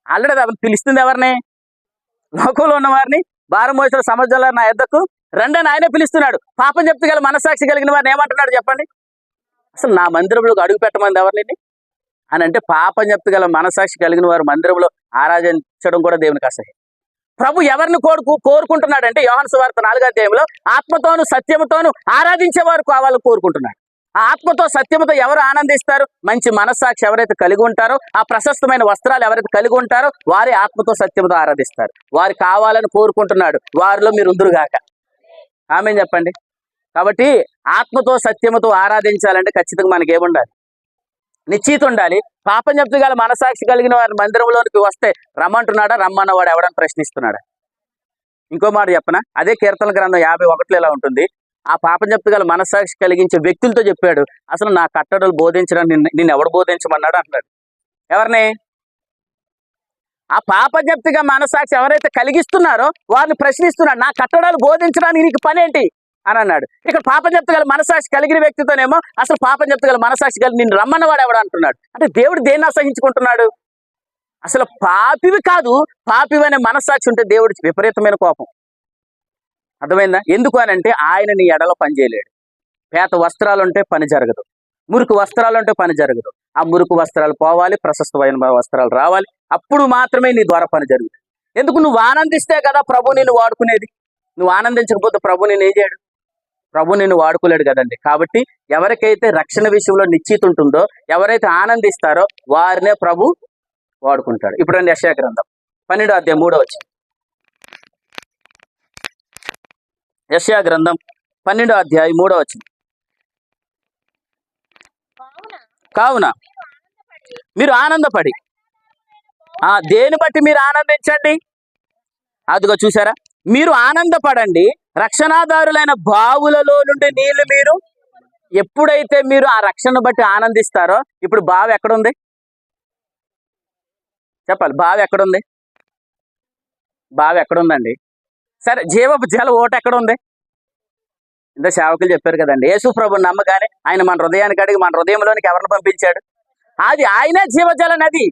ఆల్రెడీ పిలుస్తుంది ఎవరిని? లోకంలో ఉన్న వారిని భారం మోసిన సమస్త జనులు నా యొద్దకు రండి అని ఆయనే పిలుస్తున్నాడు. పాపజ్ఞప్తి గల మనసాక్షి కలిగిన వారిని ఏమంటున్నాడు చెప్పండి? అసలు నా మందిరంలోకి అడుగు పెట్టమంది ఎవరిని అని అంటే, పాపజ్ఞప్తి గల మనసాక్షి కలిగిన వారు మందిరంలో ఆరాధించడం కూడా దేవునికి అసహ్యం. ప్రభు ఎవరిని కోరుకుంటున్నాడు అంటే, యోహాను సువార్త 4వ అధ్యాయంలో ఆత్మతోను సత్యముతోను ఆరాధించేవారు కావాలని కోరుకుంటున్నాడు. ఆ ఆత్మతో సత్యముతో ఎవరు ఆనందిస్తారు? మంచి మనస్సాక్షి ఎవరైతే కలిగి ఉంటారో, ఆ ప్రశస్తమైన వస్త్రాలు ఎవరైతే కలిగి ఉంటారో వారి ఆత్మతో సత్యముతో ఆరాధిస్తారు. వారు కావాలని కోరుకుంటున్నాడు. వారిలో మీరు ఉందురుగాక. ఆమేన్ చెప్పండి. కాబట్టి ఆత్మతో సత్యముతో ఆరాధించాలంటే ఖచ్చితంగా మనకి ఏముండాలి? నిశ్చిత ఉండాలి. పాపజ్ఞప్తి గల మనసాక్షి కలిగిన వారి మందిరంలోనికి వస్తే రమ్మంటున్నాడా? రమ్మన్నవాడు ఎవడని ప్రశ్నిస్తున్నాడా? ఇంకో మాట చెప్పనా? అదే కీర్తన గ్రంథం 51లో ఎలా ఉంటుంది? ఆ పాపజ్ఞప్తి గల మనసాక్షి కలిగించే వ్యక్తులతో చెప్పాడు, అసలు నా కట్టడలు బోధించడానికి నిన్ను ఎవడు బోధించమన్నాడు అంటున్నాడు. ఎవరిని? ఆ పాపజ్ఞప్తిగా మనసాక్షి ఎవరైతే కలిగిస్తున్నారో వారిని ప్రశ్నిస్తున్నాడు, నా కట్టడాలు బోధించడానికి నీకు పని ఏంటి అని అన్నాడు. ఇక్కడ పాపజ్ఞప్తి గల మనసాక్షి కలిగిన వ్యక్తితోనేమో అసలు పాపజ్ఞప్తి గల మనసాక్షి కలిగి నిన్ను రమ్మన్నవాడు ఎవడు అంటున్నాడు. అంటే దేవుడు దేన్ని అసహించుకుంటున్నాడు? అసలు పాపివి కాదు, పాపివి అనే మనసాక్షి ఉంటే దేవుడికి విపరీతమైన కోపం. అర్థమైందా? ఎందుకు అని అంటే, ఆయన నీ ఎడలో పని చేయలేడు. పేత వస్త్రాలుంటే పని జరగదు, మురికి వస్త్రాలుంటే పని జరగదు. ఆ మురికి వస్త్రాలు పోవాలి, ప్రశస్తమైన వస్త్రాలు రావాలి, అప్పుడు మాత్రమే నీ ద్వారా పని జరుగుతుంది. ఎందుకు? నువ్వు ఆనందిస్తే కదా ప్రభు నిన్ను వాడుకునేది. నువ్వు ఆనందించకపోతే ప్రభు నేను ఏం చేయడు? ప్రభు నిన్ను వాడుకోలేడు కదండి. కాబట్టి ఎవరికైతే రక్షణ విషయంలో నిశ్చిత ఉంటుందో, ఎవరైతే ఆనందిస్తారో వారినే ప్రభు వాడుకుంటాడు. ఇప్పుడు యెషయా గ్రంథం 12వ అధ్యాయం 3వ వచనం. యెషయా గ్రంథం 12వ అధ్యాయం 3వ వచనం. కావున మీరు ఆనందపడి దేని బట్టి మీరు ఆనందించండి? అదిగో చూసారా, మీరు ఆనందపడండి, రక్షణాదారులైన బావులలో నుండి నీళ్లు మీరు ఎప్పుడైతే మీరు ఆ రక్షణ బట్టి ఆనందిస్తారో, ఇప్పుడు బావి ఎక్కడుంది చెప్పాలి? బావి ఎక్కడుంది? బావి ఎక్కడుందండి? సరే, జీవపు జల ఓట ఎక్కడుంది? ఇంత సేవకులు చెప్పారు కదండి, యేసు ప్రభుని నమ్మగానే ఆయన మన హృదయానికి అడిగి మన హృదయంలోనికి ఎవరిని పంపించాడు? అది ఆయనే జీవజల నది.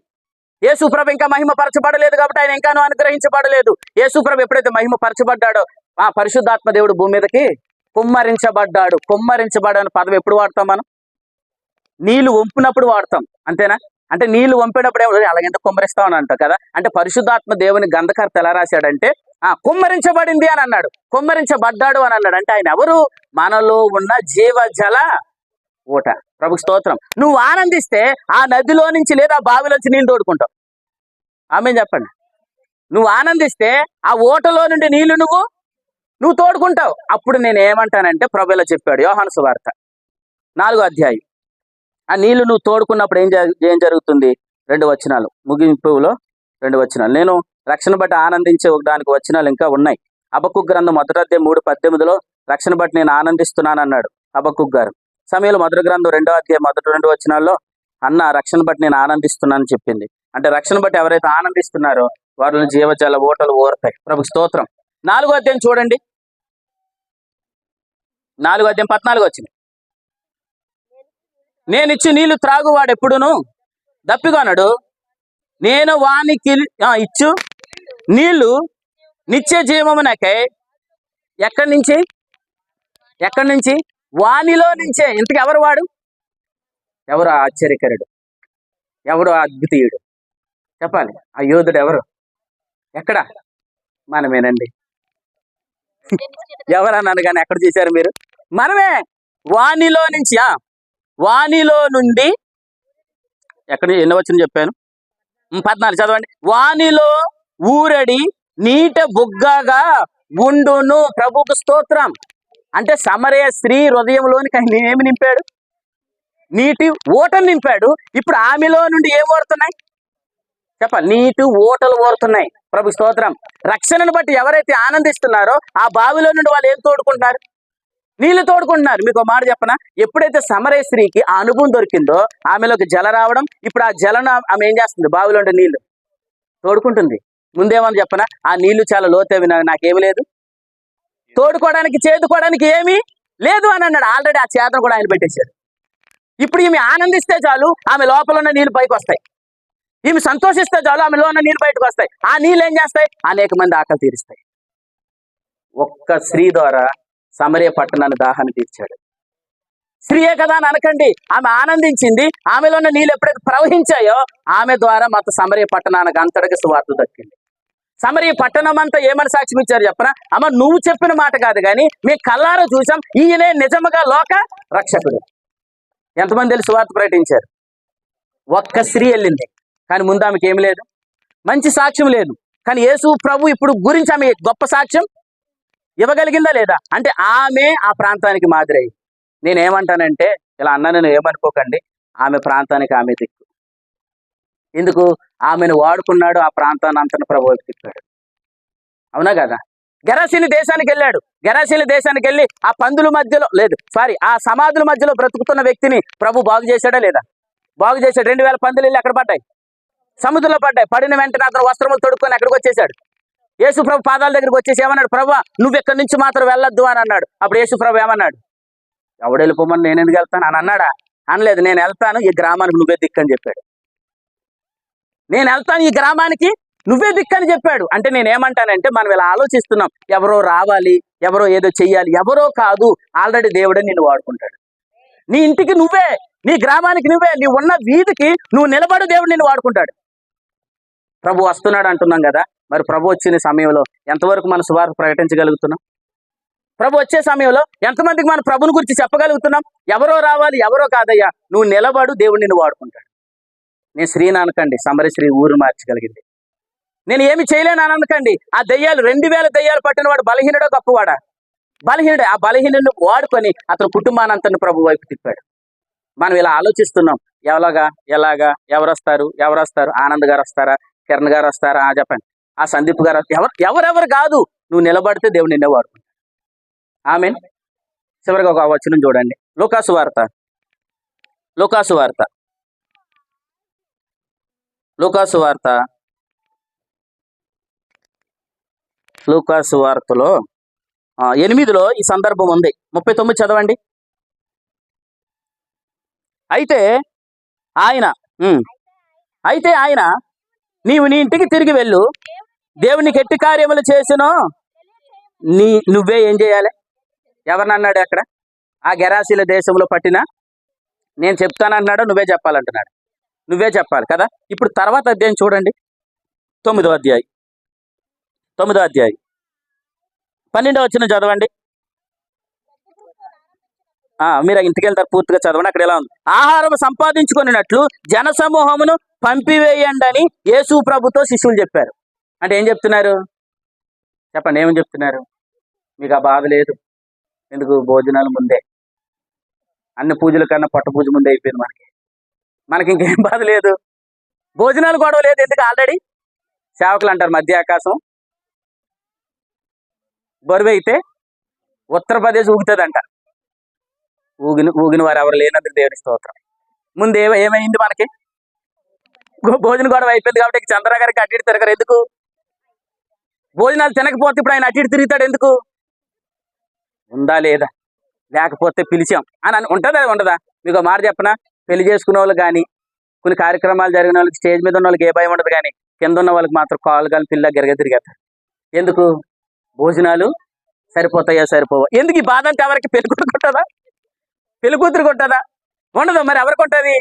యేసు ప్రభు ఇంకా మహిమపరచబడలేదు కాబట్టి ఆయన ఇంకాను అనుగ్రహించబడలేదు. యేసు ప్రభు ఎప్పుడైతే మహిమపరచబడ్డాడో, ఆ పరిశుద్ధాత్మ దేవుడు భూమి మీదకి కుమ్మరించబడ్డాడు. కుమ్మరించబడని పదం ఎప్పుడు వాడతాం మనం? నీళ్లు వంపినప్పుడు వాడతాం, అంతేనా? అంటే నీళ్లు వంపేటప్పుడు ఏమో అలాగంటే కుమ్మరిస్తామని అంటాం కదా. అంటే పరిశుద్ధాత్మ దేవుని గంధకర్త ఎలా రాశాడంటే, కుమ్మరించబడింది అని అన్నాడు, కుమ్మరించబడ్డాడు అని అన్నాడు. అంటే ఆయన ఎవరు? మనలో ఉన్న జీవజల ఊట. ప్రభు స్తోత్రం. నువ్వు ఆనందిస్తే ఆ నదిలో నుంచి లేదా బావిలోంచి నీళ్ళు తోడుకుంటావు. ఆమేన్ చెప్పండి. నువ్వు ఆనందిస్తే ఆ ఊటలో నుండి నీళ్లు నువ్వు తోడుకుంటావు. అప్పుడు నేను ఏమంటానంటే, ప్రభు ఇలా చెప్పాడు, యోహాను సువార్త 4వ అధ్యాయం. ఆ నీళ్లు నువ్వు తోడుకున్నప్పుడు ఏం జరుగుతుంది? 2 వచనాలు, ముగింపులో 2 వచనాలు. నేను రక్షణ బట్టి ఆనందించే దానికి వచనాలు ఇంకా ఉన్నాయి. హబక్కూకు గ్రంథం 1వ అధ్యాయం 3:18లో రక్షణ బట్టి నేను ఆనందిస్తున్నాను అన్నాడు హబక్కూకు గారు. సమయంలో మొదటి గ్రంథం 2వ అధ్యాయం మొదటి 2 వచనాల్లో అన్న రక్షణ బట్టి నేను ఆనందిస్తున్నానని చెప్పింది. అంటే రక్షణ బట్టి ఎవరైతే ఆనందిస్తున్నారో వారిని జీవజల ఓటలు ఊరతాయి. ప్రభు స్తోత్రం. 4వ అధ్యాయం చూడండి, 4వ అధ్యాయం 14 వచ్చింది. నేను ఇచ్చి నీళ్లు త్రాగువాడు ఎప్పుడును దప్పికొనడు, నేను వానికి ఇచ్చు నీళ్లు నిత్య జీవమునకై ఎక్కడి నుంచి? వానిలో నుంచే. ఇంతకు ఎవరు వాడు? ఎవరు ఆశ్చర్యకరుడు? ఎవడు అద్వితీయుడు? చెప్పాలి. ఆ యోధుడు ఎవరు? ఎక్కడ? మనమేనండి. ఎవరన్నాను కానీ ఎక్కడ చూశారు మీరు? మనమే. వానిలో నుంచి, వానిలో నుండి ఎక్కడ ఎన్ని వచ్చిన చెప్పాను? 14 చదవండి. వానిలో ఊరడి నీట బుగ్గగా ఉండును. ప్రభుకు స్తోత్రం. అంటే సమరయ స్త్రీ హృదయంలోనికి ఆయన ఏమి నింపాడు? నీటి ఓటలు నింపాడు. ఇప్పుడు ఆమెలో నుండి ఏం ఓడుతున్నాయి చెప్పాలి? నీటి ఓటలు ఓడుతున్నాయి. ప్రభు స్తోత్రం. రక్షణను బట్టి ఎవరైతే ఆనందిస్తున్నారో ఆ బావిలో నుండి వాళ్ళు ఏం తోడుకుంటున్నారు? నీళ్లు తోడుకుంటున్నారు. మీకు ఒక మాట చెప్పనా, ఎప్పుడైతే సమరయ స్త్రీకి ఆ అనుభవం దొరికిందో ఆమెలోకి జల రావడం, ఇప్పుడు ఆ జలను ఆమె ఏం చేస్తుంది, బావిలో ఉండే నీళ్లు తోడుకుంటుంది. ముందేమని చెప్పనా, ఆ నీళ్లు చాలా లోతేవి, నాకేమి లేదు, తోడుకోవడానికి చేదుకోవడానికి ఏమీ లేదు అని అన్నాడు. ఆల్రెడీ ఆ చేతను కూడా ఆయన పెట్టేశాడు. ఇప్పుడు ఈమె ఆనందిస్తే చాలు ఆమె లోపల ఉన్న నీళ్లు పైకి వస్తాయి, ఈమె సంతోషిస్తే చాలు ఆమెలో ఉన్న నీళ్ళు బయటకు వస్తాయి. ఆ నీళ్ళు ఏం చేస్తాయి, అనేక మంది ఆకలి తీరుస్తాయి. ఒక్క స్త్రీ ద్వారా సమరయ పట్టణాన్ని దాహాన్ని తీర్చాడు. స్త్రీయే కదా అని అనకండి, ఆమె ఆనందించింది. ఆమెలో ఉన్న నీళ్ళు ఎప్పుడైతే ప్రవహించాయో ఆమె ద్వారా మొత్తం సమరయ పట్టణానికి అంతటికి సువార్త దక్కింది. సమరయ పట్టణం అంతా ఏమని సాక్ష్యం ఇచ్చారు చెప్పనా, అమ్మ నువ్వు చెప్పిన మాట కాదు కానీ మేము కల్లారా చూసాం, ఈయనే నిజముగా లోక రక్షకుడు. ఎంతమంది తెలిసి సువార్త ప్రకటించారు? ఒక్క స్త్రీ వెళ్ళింది, కానీ ముందు ఆమెకి ఏమి లేదు, మంచి సాక్ష్యం లేదు. కానీ యేసు ప్రభు ఇప్పుడు గురించి ఆమె గొప్ప సాక్ష్యం ఇవ్వగలిగిందా లేదా అంటే ఆమె ఆ ప్రాంతానికి మాదిరి. నేనేమంటానంటే, ఇలా అన్నా నేను ఏమనుకోకండి, ఆమె ప్రాంతానికి ఆమె దిక్కు. ఎందుకు? ఆమెను వాడుకున్నాడు, ఆ ప్రాంతాన్ని అంతను ప్రభు వైపు తిప్పాడు. అవునా కదా? గెరాసీని దేశానికి వెళ్ళాడు. గెరాసీని దేశానికి వెళ్ళి ఆ పందుల మధ్యలో ఆ సమాధుల మధ్యలో బ్రతుకుతున్న వ్యక్తిని ప్రభు బాగు చేశాడా లేదా? బాగు చేశాడు. 2000 పందులు వెళ్ళి ఎక్కడ పడ్డాయి? సముద్రంలో పడ్డాయి. పడిన వెంటనే అతను వస్త్రములు తొడుక్కొని ఎక్కడికి వచ్చేసాడు, యేసు ప్రభు పాదాల దగ్గరికి వచ్చేసి ఏమన్నాడు, ప్రభు నువ్వు ఎక్కడి నుంచి మాత్రం వెళ్ళొద్దు అని అన్నాడు. అప్పుడు యేసు ప్రభు ఏమన్నాడు, ఎవడు వెళ్ళిపోమని నేను ఎందుకు వెళ్తాను అని అన్నాడా? అనలేదు. నేను వెళ్తాను, ఈ గ్రామానికి నువ్వే దిక్కని చెప్పాడు. నేను వెళ్తాను, ఈ గ్రామానికి నువ్వే దిక్కని చెప్పాడు. అంటే నేనేమంటానంటే, మనం ఇలా ఆలోచిస్తున్నాం, ఎవరో రావాలి, ఎవరో ఏదో చెయ్యాలి. ఎవరో కాదు, ఆల్రెడీ దేవుడే నిన్ను వాడుకుంటాడు. నీ ఇంటికి నువ్వే, నీ గ్రామానికి నువ్వే, నీ ఉన్న వీధికి నువ్వు నిలబడు, దేవుడు నిన్ను వాడుకుంటాడు. ప్రభు వస్తున్నాడు అంటున్నాం కదా, మరి ప్రభు వచ్చిన సమయంలో ఎంతవరకు మన సువార్త ప్రకటించగలుగుతున్నాం? ప్రభు వచ్చే సమయంలో ఎంతమందికి మన ప్రభుని గురించి చెప్పగలుగుతున్నాం? ఎవరో రావాలి, ఎవరో కాదయ్యా, నువ్వు నిలబడు, దేవుడు నిన్ను వాడుకుంటాడు. నేను స్త్రీని అనకండి, సమరయ స్త్రీ ఊరు మార్చగలిగింది. నేను ఏమి చేయలేను అని అనకండి, ఆ దయ్యాలు 2000 దయ్యాలు పట్టిన వాడు బలహీనుడో గొప్పవాడా? బలహీనుడే. ఆ బలహీనుడిని వాడుకొని అతను కుటుంబానంతని ప్రభు వైపు తిప్పాడు. మనం ఇలా ఆలోచిస్తున్నాం, ఎలాగా ఎవరు వస్తారు? ఆనంద్ గారు వస్తారా? కిరణ్ గారు వస్తారా? చెప్పండి. ఆ సందీప్ గారు, ఎవరెవరు కాదు, నువ్వు నిలబడితే దేవుడు నిన్నే వాడుకుంటాడు. ఆమేన్. చివరిగా ఒక వచనం చూడండి, లూకాసు వార్తలో 8లో ఈ సందర్భం ఉంది. 39 చదవండి. అయితే ఆయన నీవు నీ ఇంటికి తిరిగి వెళ్ళు, దేవునికి ఎట్టి కార్యములు చేసినో నువ్వే ఏం చేయాలి? ఎవరిని అన్నాడు అక్కడ? ఆ గెరాసీల దేశంలో పట్టిన, నేను చెప్తానన్నాడు, నువ్వే చెప్పాలంటున్నాడు. నువ్వే చెప్పాలి కదా. ఇప్పుడు తర్వాత అధ్యాయం చూడండి, 9వ అధ్యాయం 12వ వచనం చదవండి. మీరు ఇంటికి వెళ్తారు, పూర్తిగా చదవండి. అక్కడ ఎలా ఉంది, ఆహారం సంపాదించుకున్నట్లు జనసమూహమును పంపివేయండి అని యేసు ప్రభుతో శిష్యులు చెప్పారు. అంటే ఏం చెప్తున్నారు చెప్పండి? ఏమని చెప్తున్నారు? మీకు ఆ బాధ లేదు, ఎందుకు? భోజనాలు ముందే, అన్ని పూజల కన్నా పట్టు పూజ ముందే అయిపోయింది. మనకి ఇంకేం బాధ లేదు, భోజనాలు గొడవ లేదు. ఎందుకు? ఆల్రెడీ సేవకులు అంటారు, మధ్య ఆకాశం బరువు అయితే ఉత్తరప్రదేశ్ ఊగుతుందంట. ఊగిన వారు ఎవరు లేనందుకు దేవుని స్తోత్రం. ముందు ఏమైంది మనకి? భోజన గొడవ అయిపోయింది కాబట్టి చంద్ర గారికి అటు ఇటు తిరగరు. ఎందుకు? భోజనాలు తినకపోతే ఇప్పుడు ఆయన అటు ఇటు తిరుగుతాడు. ఎందుకు? ఉందా లేదా? లేకపోతే పిలిచాం అని ఉంటుందా ఉండదా? మీకు మాట చెప్పనా, పెళ్లి చేసుకునే వాళ్ళు కానీ, కొన్ని కార్యక్రమాలు జరిగిన వాళ్ళకి, స్టేజ్ మీద ఉన్న వాళ్ళకి ఏ భయం ఉండదు, కానీ కింద ఉన్న వాళ్ళకి మాత్రం కాలు కానీ పిల్ల తిరిగేస్తారు. ఎందుకు? భోజనాలు సరిపోతాయా సరిపోవా? ఎందుకు ఈ బాధ? అంటే ఎవరికి? పెళ్ళికూతురు కొట్టదా? ఉండదు. మరి ఎవరికి ఉంటుంది?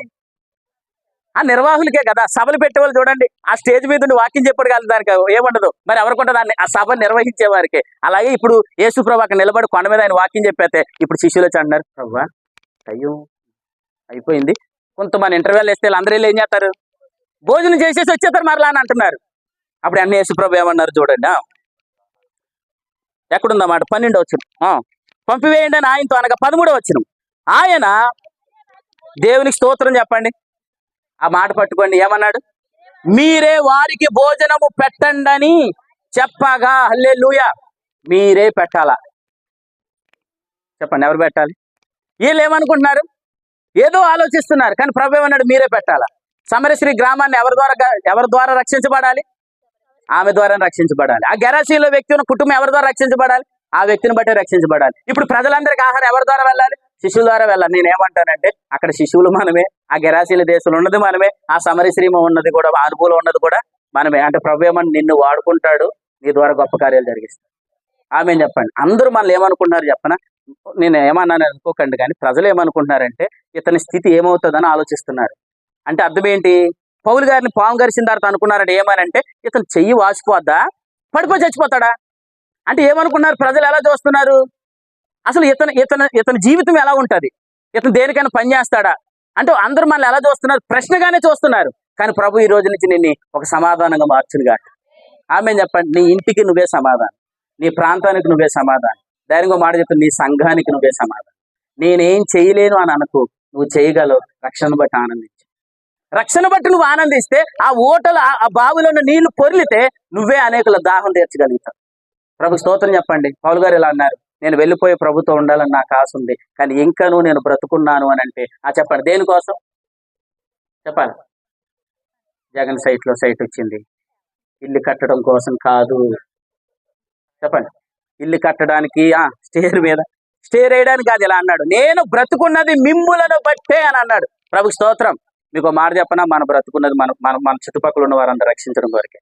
ఆ నిర్వాహకులకే కదా. సభలు పెట్టేవాళ్ళు చూడండి, ఆ స్టేజ్ మీద ఉండి వాక్యం చెప్పాడు కదా, దానికి ఏముండదు. మరి ఎవరికి ఉంటుంది? ఆ సభ నిర్వహించే వారికి. అలాగే ఇప్పుడు యేసు ప్రభు అక్కడ నిలబడి కొండ మీద ఆయన వాక్యం చెప్పేస్తే ఇప్పుడు శిష్యులు వచ్చి అంటున్నారు, ప్రభు అయ్యో అయిపోయింది, కొంతమంది ఇంటర్వ్యూలు వేస్తే అందరూ ఏం చేస్తారు? భోజనం చేసేసి వచ్చేస్తారు మరలా అని అంటున్నారు. అప్పుడు అన్ని యేసు ప్రభు ఏమన్నారు చూడండి. ఎక్కడుందన్నమాట? 12వ వచనం, పంపివేయండి అని ఆయనతో అనగా 13వ వచనం, ఆయన దేవునికి స్తోత్రం చెప్పండి. ఆ మాట పట్టుకోండి. ఏమన్నాడు? మీరే వారికి భోజనము పెట్టండి అని చెప్పగా, హల్లెలూయా, మీరే పెట్టాలా? చెప్పండి, ఎవరు పెట్టాలి? వీళ్ళు ఏమనుకుంటున్నారు? ఏదో ఆలోచిస్తున్నారు. కానీ ప్రభు ఏమన్నాడు? మీరే పెట్టాలా. సమరశ్రీ గ్రామాన్ని ఎవరి ద్వారా రక్షించబడాలి? ఆమె ద్వారా రక్షించబడాలి. ఆ గెరాసీలో వ్యక్తి ఉన్న కుటుంబం ఎవరి ద్వారా రక్షించబడాలి? ఆ వ్యక్తిని బట్టే రక్షించబడాలి. ఇప్పుడు ప్రజలందరికీ ఆహారం ఎవరి ద్వారా వెళ్ళాలి? శిశువుల ద్వారా వెళ్ళాలి. నేనేమంటానంటే అక్కడ శిశువులు మనమే, ఆ గెరాసీల దేశంలో ఉన్నది మనమే, ఆ సమరశ్రీమ ఉన్నది కూడా, ఆ అనుభవం ఉన్నది కూడా మనమే. అంటే ప్రభు ఏమని నిన్ను వాడుకుంటాడు, నీ ద్వారా గొప్ప కార్యాలు జరిగిస్తాడు. ఆమె చెప్పండి. అందరూ మనల్ని ఏమనుకుంటున్నారు చెప్పనా? నేను ఏమన్నాను అనుకోకండి, కానీ ప్రజలు ఏమనుకుంటున్నారంటే ఇతని స్థితి ఏమవుతుందని ఆలోచిస్తున్నారు. అంటే అర్థం ఏంటి? పౌలు గారిని పాము గరిచిన తర్వాత అనుకున్నారంటే ఏమనంటే ఇతను చెయ్యి వాసిపోద్దా, పడిపోయి చచ్చిపోతాడా? అంటే ఏమనుకున్నారు? ప్రజలు ఎలా చూస్తున్నారు? అసలు ఇతని జీవితం ఎలా ఉంటది? ఇతను దేనికైనా పని చేస్తాడా? అంటే అందరూ మనల్ని ఎలా చూస్తున్నారు? ప్రశ్నగానే చూస్తున్నారు. కానీ ప్రభు ఈ రోజు నుంచి నిన్ను ఒక సమాధానంగా మార్చునుగా. ఆమె చెప్పండి. నీ ఇంటికి నువ్వే సమాధానం, నీ ప్రాంతానికి నువ్వే సమాధానం. ధైర్యంగా మాట చెప్తాను, నీ సంఘానికి నువ్వే సమాధానం. నేనేం చేయలేను అని అనుకో, నువ్వు చేయగలవు. రక్షణ బట్టి ఆనందించు. రక్షణ బట్టి నువ్వు ఆనందిస్తే ఆ ఓటలు, ఆ బావిలో ఉన్న నీళ్లు పొర్లితే నువ్వే అనేకుల దాహం తీర్చగలుగుతావు. ప్రభు స్తోత్రం చెప్పండి. పౌలు గారు ఇలా అన్నారు, నేను వెళ్ళిపోయే ప్రభుతో ఉండాలని నాకు ఆశ ఉంది, కానీ ఇంకనూ నేను బ్రతుకున్నాను అని అంటే చెప్పండి, దేనికోసం చెప్పాలి? జగన్ సైట్ వచ్చింది, ఇల్లు కట్టడం కోసం కాదు. చెప్పండి. ఇల్లు కట్టడానికి స్టేర్ వేయడానికి కాదు. ఇలా అన్నాడు, నేను బ్రతుకున్నది మిమ్ములను బట్టే అని అన్నాడు. ప్రభు స్తోత్రం. మీకు మాట చెప్పనా, మన బ్రతుకున్నది మన చుట్టుపక్కల ఉన్న వారందరూ రక్షించడం కొరకే.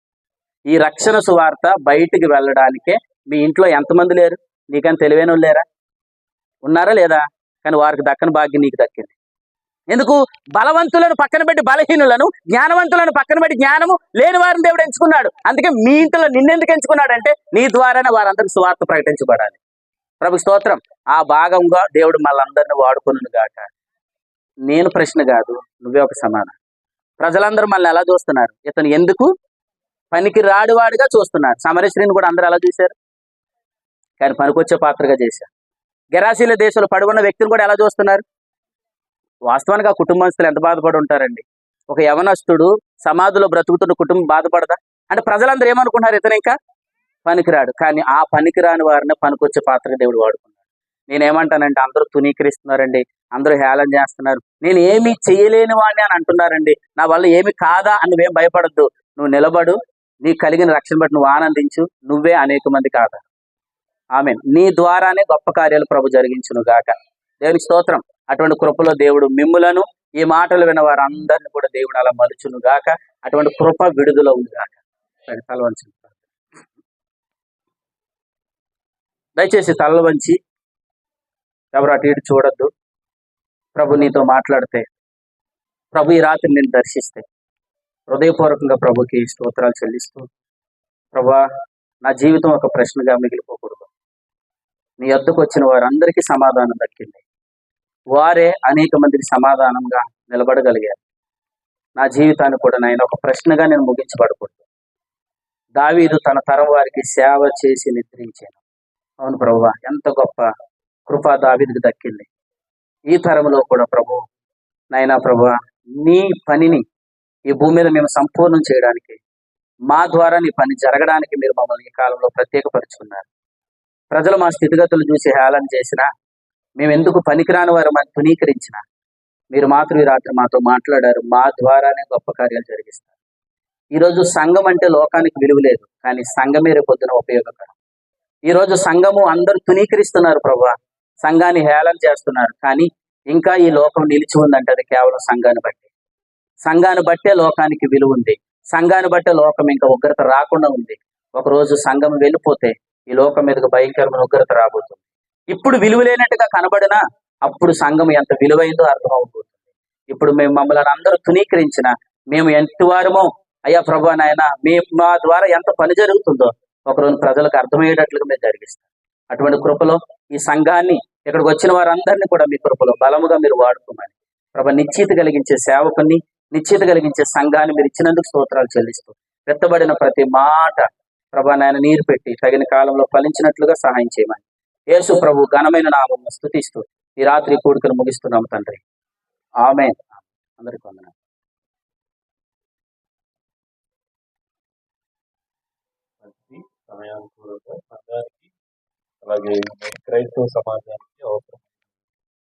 ఈ రక్షణ సువార్త బయటికి వెళ్ళడానికే. మీ ఇంట్లో ఎంతమంది లేరు? నీకని తెలివైన లేరా? ఉన్నారా లేదా? కానీ వారికి దక్కని భాగ్యం నీకు దక్కింది. ఎందుకు? బలవంతులను పక్కన పెట్టి బలహీనులను, జ్ఞానవంతులను పక్కన పెట్టి జ్ఞానము లేని వారిని దేవుడు ఎంచుకున్నాడు. అందుకే మీ ఇంట్లో నిన్నెందుకు ఎంచుకున్నాడంటే నీ ద్వారానే వారందరికీ సువార్త ప్రకటించబడాలి. ప్రభు స్తోత్రం. ఆ భాగంగా దేవుడు మళ్ళందరినీ వాడుకును గాక. నేను ప్రశ్న కాదు, నువ్వే ఒక సమాధానం. ప్రజలందరూ మళ్ళీ ఎలా చూస్తున్నారు? ఇతను ఎందుకు పనికి రాడివాడిగా చూస్తున్నారు. సమరశ్రీని కూడా అందరూ ఎలా చూశారు? కానీ పనికొచ్చే పాత్రగా చేశారు. గెరాసీల దేశంలో పడుకున్న వ్యక్తిని కూడా ఎలా చూస్తున్నారు? వాస్తవానికి ఆ కుటుంబస్తులు ఎంత బాధపడి ఉంటారండి. ఒక యవనస్తుడు సమాధిలో బ్రతుకుతున్న కుటుంబం బాధపడదా? అంటే ప్రజలందరూ ఏమనుకుంటున్నారు? ఇతను ఇంకా పనికిరాడు. కానీ ఆ పనికిరాని వారిని పనికొచ్చే పాత్రగా దేవుడు వాడుకున్నాడు. నేనేమంటానంటే అందరూ తునీకరిస్తున్నారండి, అందరూ హేళన చేస్తున్నారు, నేను ఏమి చేయలేని వాడిని అని అంటున్నారండి. నా వల్ల ఏమి కాదా అని నువ్వేం భయపడద్దు. నువ్వు నిలబడు, నీకు కలిగిన రక్షణ బట్టి నువ్వు ఆనందించు. నువ్వే అనేక మంది కాదా. ఆమెన్. నీ ద్వారానే గొప్ప కార్యాలు ప్రభు జరిగించును గాక. దేవునికి స్తోత్రం. అటువంటి కృపలో దేవుడు మిమ్ములను, ఈ మాటలు విన్న వారందరినీ కూడా దేవుడు అలా మలుచును గాక. అటువంటి కృప విడుదల ఉంది గాక. తల వంచి దయచేసి తలలు వంచి ఎవరు అటు ఇటు చూడొద్దు. ప్రభు నీతో మాట్లాడితే, ప్రభు ఈ రాత్రి నేను దర్శిస్తే హృదయపూర్వకంగా ప్రభుకి స్తోత్రాలు చెల్లిస్తూ, ప్రభా నా జీవితం ఒక ప్రశ్నగా మిగిలిపోకూడదు. నీ వద్దకు వచ్చిన వారందరికీ సమాధానం దక్కింది. వారే అనేక మందికి సమాధానంగా నిలబడగలిగారు. నా జీవితాన్ని కూడా నేను ఒక ప్రశ్నగా నేను ముగించబడకూడదు. దావీదు తన తరం వారికి సేవ చేసి నిద్రించాను. అవును ప్రభువా, ఎంత గొప్ప కృప దావీదుకు దక్కింది. ఈ తరంలో కూడా ప్రభు, నైనా ప్రభువా, నీ పనిని ఈ భూమి మీద మేము సంపూర్ణం చేయడానికి, మా ద్వారా నీ పని జరగడానికి మీరు మమ్మల్ని ఈ కాలంలో ప్రత్యేకపరుచుకున్నారు. ప్రజలు మా స్థితిగతులు చూసి హేళన చేసినా, మేము ఎందుకు పనికిరాని వారు మనం తునీకరించిన, మీరు మాత్రం ఈ రాత్రి మాతో మాట్లాడారు. మా ద్వారానే గొప్ప కార్యాలు జరిగిస్తారు. ఈరోజు సంఘం అంటే లోకానికి విలువ లేదు, కానీ సంఘమే రేపొద్దున ఉపయోగకరం. ఈరోజు సంఘము అందరూ తునీకరిస్తున్నారు ప్రభువా, సంఘాన్ని హేళన చేస్తున్నారు. కానీ ఇంకా ఈ లోకం నిలిచి ఉందంటే అది కేవలం సంఘాన్ని బట్టి. సంఘాన్ని బట్టే లోకానికి విలువ ఉంది. సంఘాన్ని బట్టే లోకం ఇంకా ఉగ్రత రాకుండా ఉంది. ఒకరోజు సంఘం వెళ్ళిపోతే ఈ లోకం మీదకి భయంకరమైన ఉగ్రత రాబోతుంది. ఇప్పుడు విలువ లేనట్టుగా కనబడినా అప్పుడు సంఘం ఎంత విలువైందో అర్థం అవబోతుంది. ఇప్పుడు మేము మమ్మల్ని అందరూ తునీకరించిన, మేము ఎంత వారమో అయ్యా ప్రభు నాయన, మా ద్వారా ఎంత పని జరుగుతుందో ఒకరోజు ప్రజలకు అర్థమయ్యేటట్లుగా మీరు జరిగిస్తారు. అటువంటి కృపలో ఈ సంఘాన్ని, ఇక్కడికి వచ్చిన వారందరినీ కూడా మీ కృపలో బలముగా మీరు వాడుకోమని ప్రభు, నిశ్చిత కలిగించే సేవకుని, నిశ్చిత కలిగించే సంఘాన్ని మీరు ఇచ్చినందుకు స్తోత్రాలు చెల్లిస్తూ, వెత్తబడిన ప్రతి మాట ప్రభా నాయన నీరు పెట్టి తగిన కాలంలో ఫలించినట్లుగా సహాయం చేయమని యేసు ప్రభు ఘనమైన నామమున స్తుతిస్తూ ఈ రాత్రి కూడికను ముగిస్తున్నాము తండ్రి. ఆమేన్. అందరికీ వందనాలు. సమయానుకూలంగా సంఘానికి అలాగే క్రైస్తవ సమాజానికి అవసరం.